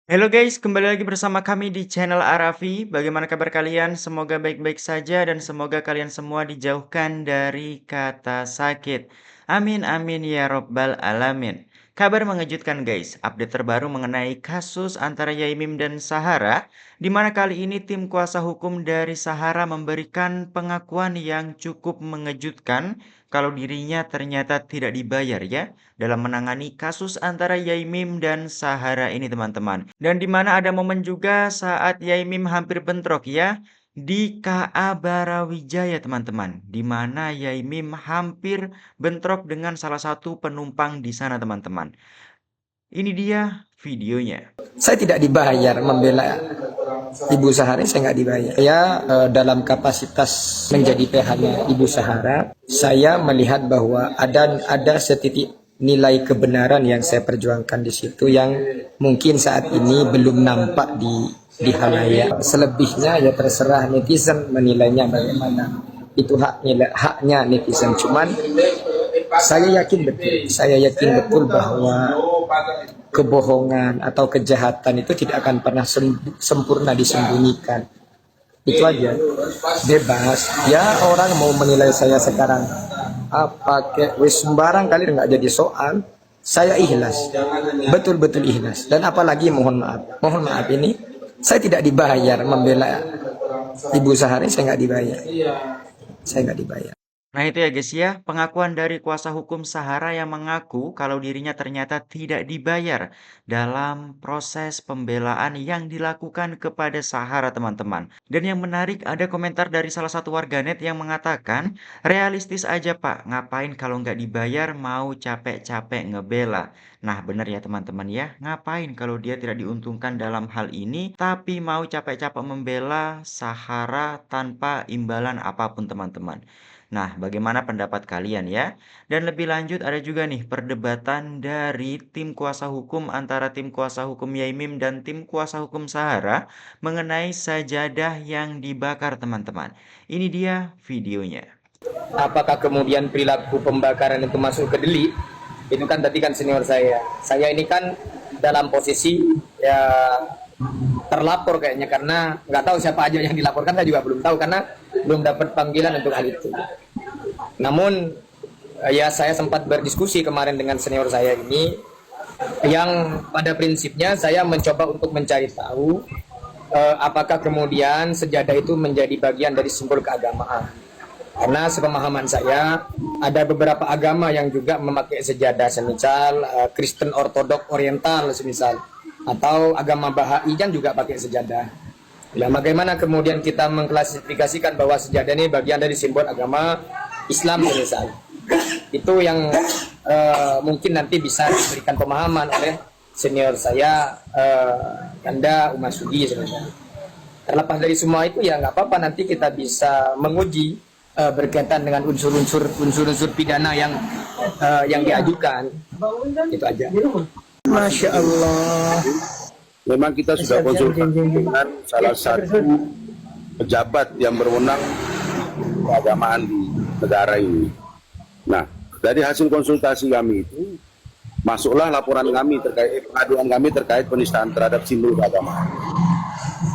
Halo guys, kembali lagi bersama kami di channel Arafi. Bagaimana kabar kalian? Semoga baik-baik saja dan semoga kalian semua dijauhkan dari kata sakit. Amin amin ya robbal alamin. Kabar mengejutkan guys, update terbaru mengenai kasus antara Yaimim dan Sahara, di mana kali ini tim kuasa hukum dari Sahara memberikan pengakuan yang cukup mengejutkan kalau dirinya ternyata tidak dibayar ya dalam menangani kasus antara Yaimim dan Sahara ini teman-teman. Dan di mana ada momen juga saat Yaimim hampir bentrok ya di KA Barawijaya teman-teman. Di mana Yaimim hampir bentrok dengan salah satu penumpang di sana teman-teman. Ini dia videonya. Saya tidak dibayar membela Ibu Sahara, saya nggak dibayar. Saya dalam kapasitas menjadi PH-nya Ibu Sahara, saya melihat bahwa ada setitik nilai kebenaran yang saya perjuangkan di situ yang mungkin saat ini belum nampak di halayak. Selebihnya ya terserah netizen menilainya bagaimana. Itu haknya netizen. Cuman saya yakin betul bahwa kebohongan atau kejahatan itu tidak akan pernah sempurna disembunyikan. Itu aja, bebas. Ya orang mau menilai saya sekarang apa kayak wis sembarang kali nggak jadi soal. Saya ikhlas, betul-betul ikhlas. Dan apalagi mohon maaf ini saya tidak dibayar membela Ibu Sahari, saya nggak dibayar, saya nggak dibayar. Nah itu ya guys ya, pengakuan dari kuasa hukum Sahara yang mengaku kalau dirinya ternyata tidak dibayar dalam proses pembelaan yang dilakukan kepada Sahara teman-teman. Dan yang menarik ada komentar dari salah satu warganet yang mengatakan, realistis aja Pak, ngapain kalau nggak dibayar mau capek-capek ngebela. Nah bener ya teman-teman ya, ngapain kalau dia tidak diuntungkan dalam hal ini, tapi mau capek-capek membela Sahara tanpa imbalan apapun teman-teman. Nah, bagaimana pendapat kalian ya? Dan lebih lanjut ada juga nih perdebatan dari tim kuasa hukum antara tim kuasa hukum Yaimim dan tim kuasa hukum Sahara mengenai sajadah yang dibakar teman-teman. Ini dia videonya. Apakah kemudian perilaku pembakaran itu masuk ke delik? Itu kan tadi kan senior saya. Saya ini kan dalam posisi ya terlapor kayaknya, karena nggak tahu siapa aja yang dilaporkan, saya juga belum tahu karena belum dapat panggilan untuk hal itu. Namun ya saya sempat berdiskusi kemarin dengan senior saya ini, yang pada prinsipnya saya mencoba untuk mencari tahu apakah kemudian sejadah itu menjadi bagian dari simbol keagamaan. Karena sepemahaman saya ada beberapa agama yang juga memakai sejadah, semisal Kristen Ortodok Oriental semisal, atau agama Bahai kan juga pakai sejadah. Nah, bagaimana kemudian kita mengklasifikasikan bahwa sejadah ini bagian dari simbol agama Islam semisal? Itu yang mungkin nanti bisa diberikan pemahaman oleh senior saya, Anda Umar Sudi sebenarnya. Terlepas dari semua itu ya nggak apa-apa, nanti kita bisa menguji berkaitan dengan unsur-unsur pidana yang diajukan. Itu aja. Masya Allah. Memang kita sudah konsultasi dengan salah satu pejabat yang berwenang keagamaan di negara ini. Nah, dari hasil konsultasi kami itu, masuklah laporan kami terkait pengaduan kami terkait penistaan terhadap simbol keagamaan.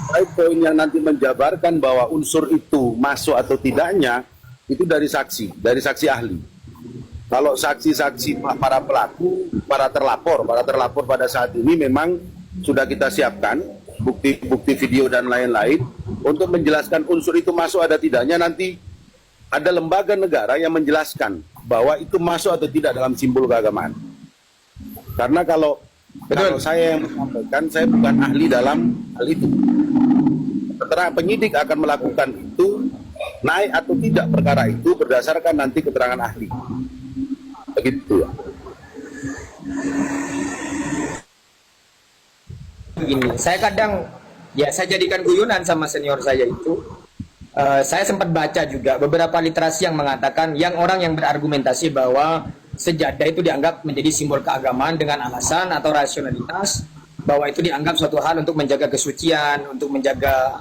Baik poin yang nanti menjabarkan bahwa unsur itu masuk atau tidaknya itu dari saksi ahli. Kalau saksi-saksi para pelaku, para terlapor pada saat ini memang sudah kita siapkan bukti-bukti video dan lain-lain untuk menjelaskan unsur itu masuk ada tidaknya. Nanti ada lembaga negara yang menjelaskan bahwa itu masuk atau tidak dalam simbol keagamaan. Karena kalau saya yang menyampaikan, saya bukan ahli dalam hal itu. Keterangan penyidik akan melakukan itu, naik atau tidak perkara itu berdasarkan nanti keterangan ahli. Begitu ya. Begini, saya kadang ya saya jadikan guyonan sama senior saya itu. Saya sempat baca juga beberapa literasi yang mengatakan orang yang berargumentasi bahwa sejadah itu dianggap menjadi simbol keagamaan dengan alasan atau rasionalitas bahwa itu dianggap suatu hal untuk menjaga kesucian, untuk menjaga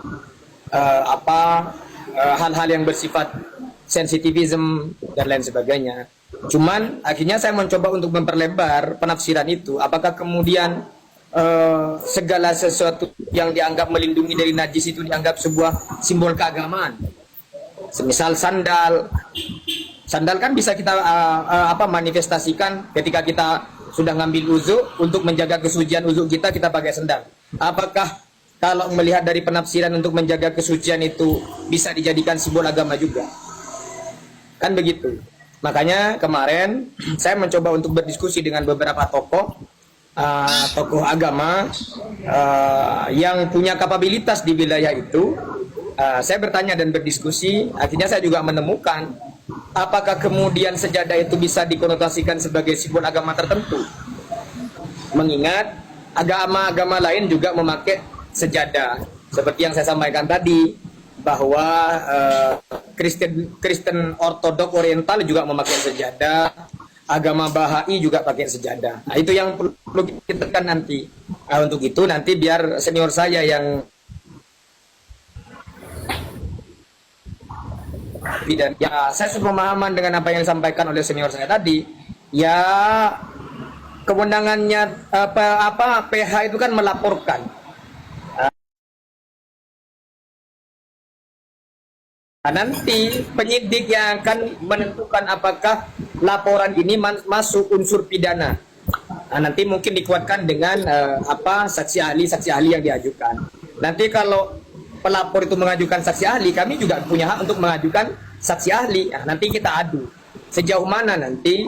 hal-hal yang bersifat sensitivism dan lain sebagainya. Cuman akhirnya saya mencoba untuk memperlebar penafsiran itu. Apakah kemudian segala sesuatu yang dianggap melindungi dari najis itu dianggap sebuah simbol keagamaan. Semisal sandal, sandal kan bisa kita manifestasikan ketika kita sudah ngambil uzuk untuk menjaga kesucian uzuk kita pakai sandal. Apakah kalau melihat dari penafsiran untuk menjaga kesucian itu bisa dijadikan simbol agama juga? Kan begitu. Makanya kemarin saya mencoba untuk berdiskusi dengan beberapa tokoh agama yang punya kapabilitas di wilayah itu. Saya bertanya dan berdiskusi, akhirnya saya juga menemukan apakah kemudian sejadah itu bisa dikonotasikan sebagai simbol agama tertentu. Mengingat agama-agama lain juga memakai sejadah. Seperti yang saya sampaikan tadi, bahwa Kristen Ortodok Oriental juga memakai sejadah, agama Bahai juga pakai sejadah. Nah, itu yang perlu kita tekan nanti. Untuk itu nanti biar senior saya yang dan ya saya sepemahaman dengan apa yang disampaikan oleh senior saya tadi. Ya kewenangannya PH itu kan melaporkan. Nanti penyidik yang akan menentukan apakah laporan ini masuk unsur pidana. Nanti mungkin dikuatkan dengan saksi ahli yang diajukan. Nanti kalau pelapor itu mengajukan saksi ahli, kami juga punya hak untuk mengajukan saksi ahli. Nanti kita adu sejauh mana nanti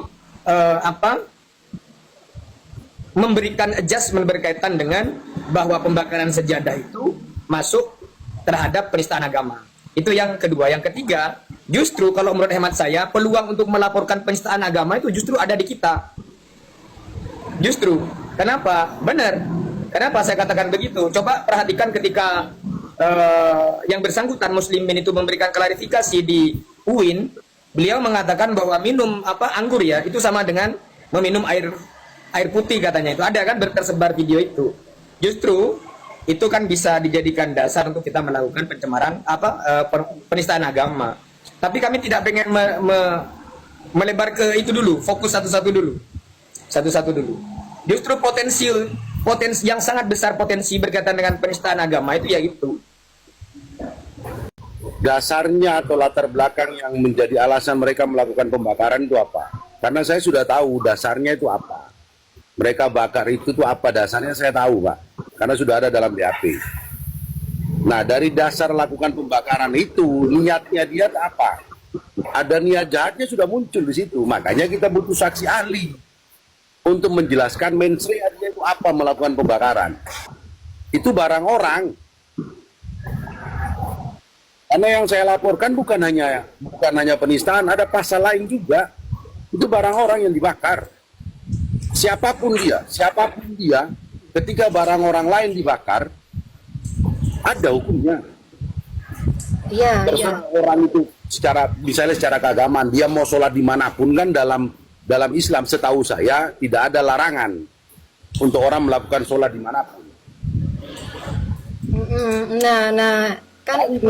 memberikan adjustment berkaitan dengan bahwa pembakaran sejadah itu masuk terhadap penistaan agama. Itu yang kedua. Yang ketiga, justru kalau menurut hemat saya, peluang untuk melaporkan penistaan agama itu justru ada di kita. Justru. Kenapa? Benar. Kenapa saya katakan begitu? Coba perhatikan ketika yang bersangkutan muslimin itu memberikan klarifikasi di UIN, beliau mengatakan bahwa minum anggur ya, itu sama dengan meminum air putih katanya. Itu ada kan tersebar video itu. Justru itu kan bisa dijadikan dasar untuk kita melakukan pencemaran penistaan agama. Tapi kami tidak pengen melebar ke itu dulu, fokus satu-satu dulu. Justru potensi yang sangat besar potensi berkaitan dengan penistaan agama itu ya itu. Dasarnya atau latar belakang yang menjadi alasan mereka melakukan pembakaran itu apa? Karena saya sudah tahu dasarnya itu apa. Mereka bakar itu tuh apa dasarnya saya tahu, Pak. Karena sudah ada dalam BAP. Nah, dari dasar lakukan pembakaran itu, niatnya dia apa? Ada niat jahatnya sudah muncul di situ. Makanya kita butuh saksi ahli untuk menjelaskan mensrea dia itu apa melakukan pembakaran. Itu barang orang. Karena yang saya laporkan bukan hanya penistaan, ada pasal lain juga. Itu barang orang yang dibakar. Siapapun dia, ketika barang orang lain dibakar, ada hukumnya. Iya. Orang itu misalnya secara keagamaan, dia mau sholat dimanapun kan dalam Islam setahu saya tidak ada larangan untuk orang melakukan sholat dimanapun. Nah. Kan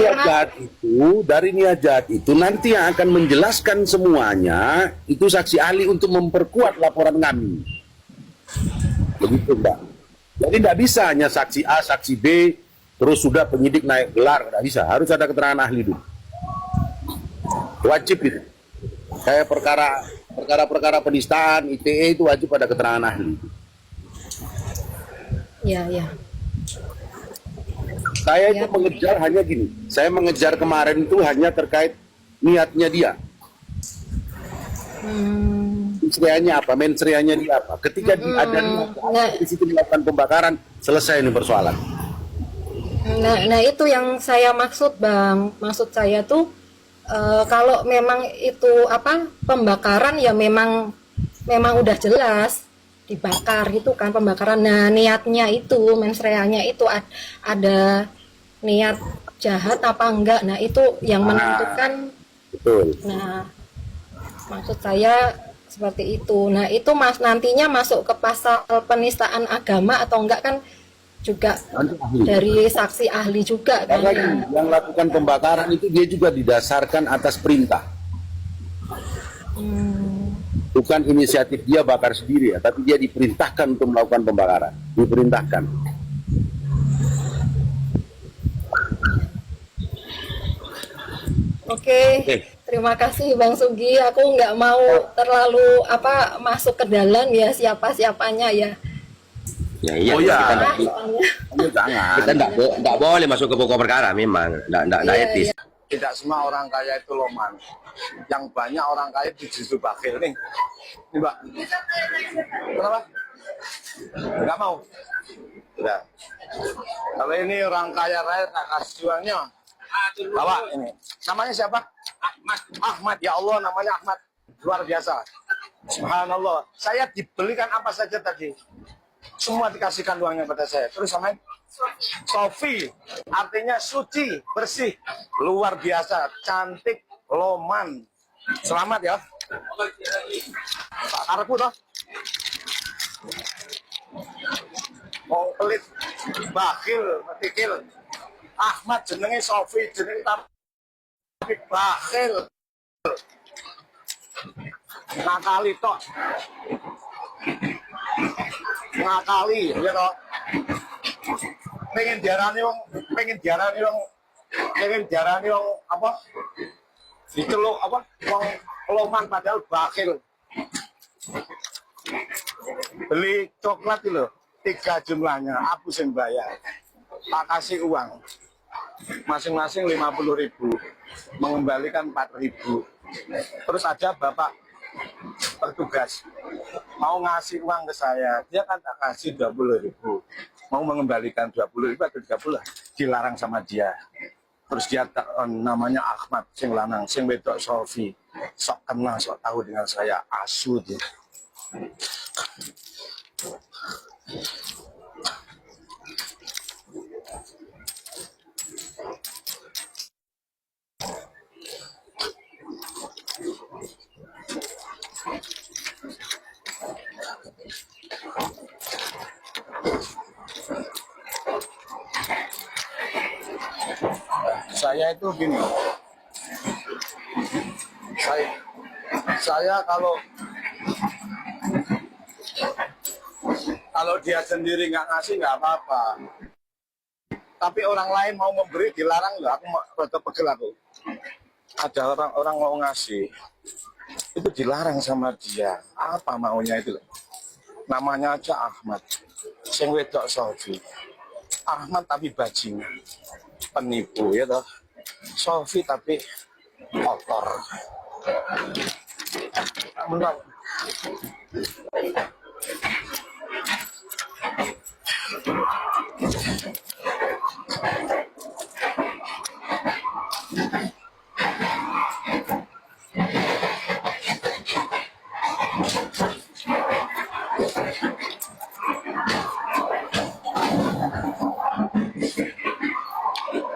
dari niat jahat itu nanti yang akan menjelaskan semuanya itu saksi ahli untuk memperkuat laporan kami. Begitu, Mbak. Jadi tidak bisa hanya saksi A, saksi B, terus sudah penyidik naik gelar, tidak bisa. Harus ada keterangan ahli dulu. Wajib itu. Kayak perkara penistaan, ITE itu wajib ada keterangan ahli. Iya. Saya itu mengejar hanya gini. Saya mengejar kemarin itu hanya terkait niatnya dia. Mensreanya apa? Mensreanya dia apa? Ketika ada di situ dilakukan pembakaran, selesai ini persoalan. Nah itu yang saya maksud, Bang. Maksud saya tuh kalau memang itu pembakaran ya memang udah jelas dibakar itu kan pembakaran. Nah niatnya itu, mensreanya itu ada niat jahat apa enggak. Nah itu yang menentukan. Betul. Nah maksud saya seperti itu. Nah itu nantinya masuk ke pasal penistaan agama atau enggak kan juga dari saksi ahli juga kan. Karena yang lakukan pembakaran itu dia juga didasarkan atas perintah. Bukan inisiatif dia bakar sendiri ya, tapi dia diperintahkan untuk melakukan pembakaran. Diperintahkan. Oke, terima kasih Bang Sugi. Aku nggak mau terlalu masuk ke dalam ya siapa-siapanya ya. Ya iya, Oh, ya. kita Nah, soalnya Jangan. kita nggak boleh masuk ke pokok perkara, memang nggak iya, etis. iya. Tidak semua orang kaya itu loman. Yang banyak orang kaya itu justru bakhil nih. Ini Mbak. Kenapa? Enggak mau. Udah. Kalau ini orang kaya raya tak kasih uangnya. Bawa ini. Namanya siapa? Ahmad. Ahmad, ya Allah namanya Ahmad. Luar biasa. Subhanallah. Saya dibelikan apa saja tadi. Semua dikasihkan uangnya pada saya. Terus sama Sofi, artinya suci, bersih, luar biasa, cantik, loman. Selamat ya. Pak Karepku toh. Mau pelit, bakhil, metikil. Ahmad jenenge Sofi, jenenge tapi bakhil. Ngakali toh. Ngakali, ya toh. pengen diarani wong apa diceluk apa wong loman padahal bakhil. Beli coklat itu loh 3 jumlahnya, aku sing bayar, tak kasih uang masing-masing 50.000, mengembalikan 4.000. Terus ada bapak petugas mau ngasih uang ke saya, dia kan tak kasih 20.000, mau mengembalikan 20.000 atau 30, dilarang sama dia. Terus dia namanya Ahmad, sing lanang, sing wedok Sofi, sok kenal, sok tahu dengan saya, asu dia. Saya itu gini, saya kalau dia sendiri nggak ngasih nggak apa-apa, tapi orang lain mau memberi dilarang loh, aku rada pegel aku. Ada orang mau ngasih itu dilarang sama dia, apa maunya itu loh. Namanya aja Ahmad, sing wedok Sofi. Ahmad tapi bajingan, penipu ya toh. Sofi tapi kotor. Benar.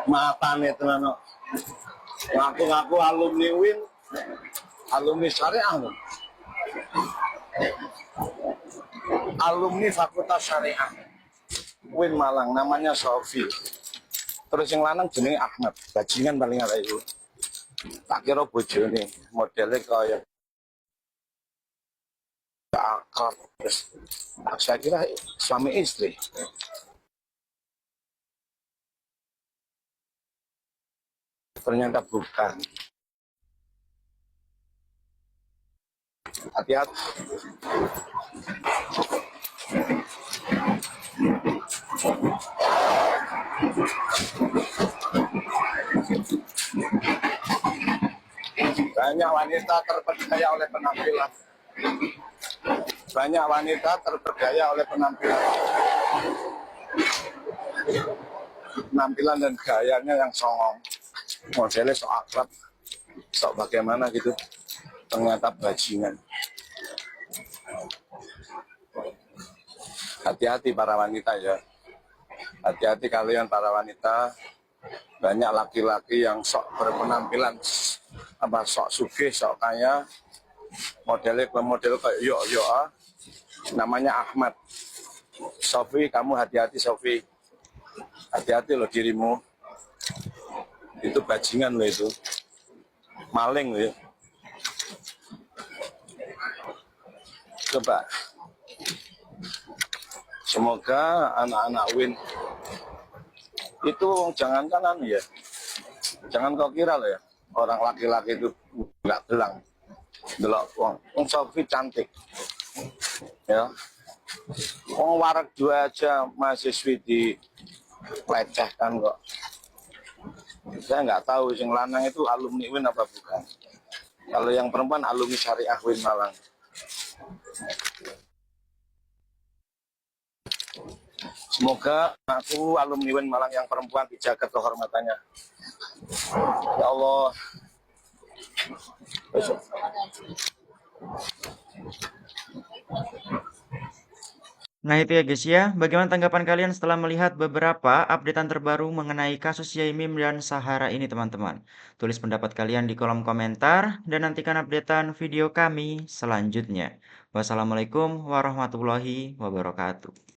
Matane tenan kok. Ngaku-ngaku alumni UIN, alumni syariah loh. Alumni Fakultas Syariah UIN Malang, namanya Sofi. Terus yang lanang jenenge Ahmad, bajingan paling ada itu. Tak kira bojone modelnya kaya akrab. Saya kira suami istri. Ternyata bukan. Hati-hati. Banyak wanita terperdaya oleh penampilan. Banyak wanita terperdaya oleh penampilan. Penampilan dan gayanya yang songong. Modelnya sok akrab, sok bagaimana gitu. Ternyata bajingan. Hati-hati para wanita ya. Hati-hati kalian para wanita. Banyak laki-laki yang sok berpenampilan sok sugih, sok kaya, modelnya model kayak yo namanya Ahmad. Sofi, kamu hati-hati Sofi, hati-hati loh dirimu, itu bajingan loh, itu maling loh ya. Coba. Semoga anak-anak Win itu jangankan ya, jangan kau kira loh ya, orang laki-laki itu nggak gelang. Delok wong Sofi cantik, ya. Wong warak dua aja mahasiswi dilecehkan kok. Saya nggak tahu yang lanang itu alumni Win apa bukan. Kalau yang perempuan alumni Syariah Win Malang. Semoga aku alumni Win Malang yang perempuan dijaga kehormatannya. Ya Allah. Besok. Nah itu ya guys ya, bagaimana tanggapan kalian setelah melihat beberapa updatean terbaru mengenai kasus Yaimim dan Sahara ini teman-teman? Tulis pendapat kalian di kolom komentar dan nantikan updatean video kami selanjutnya. Wassalamualaikum warahmatullahi wabarakatuh.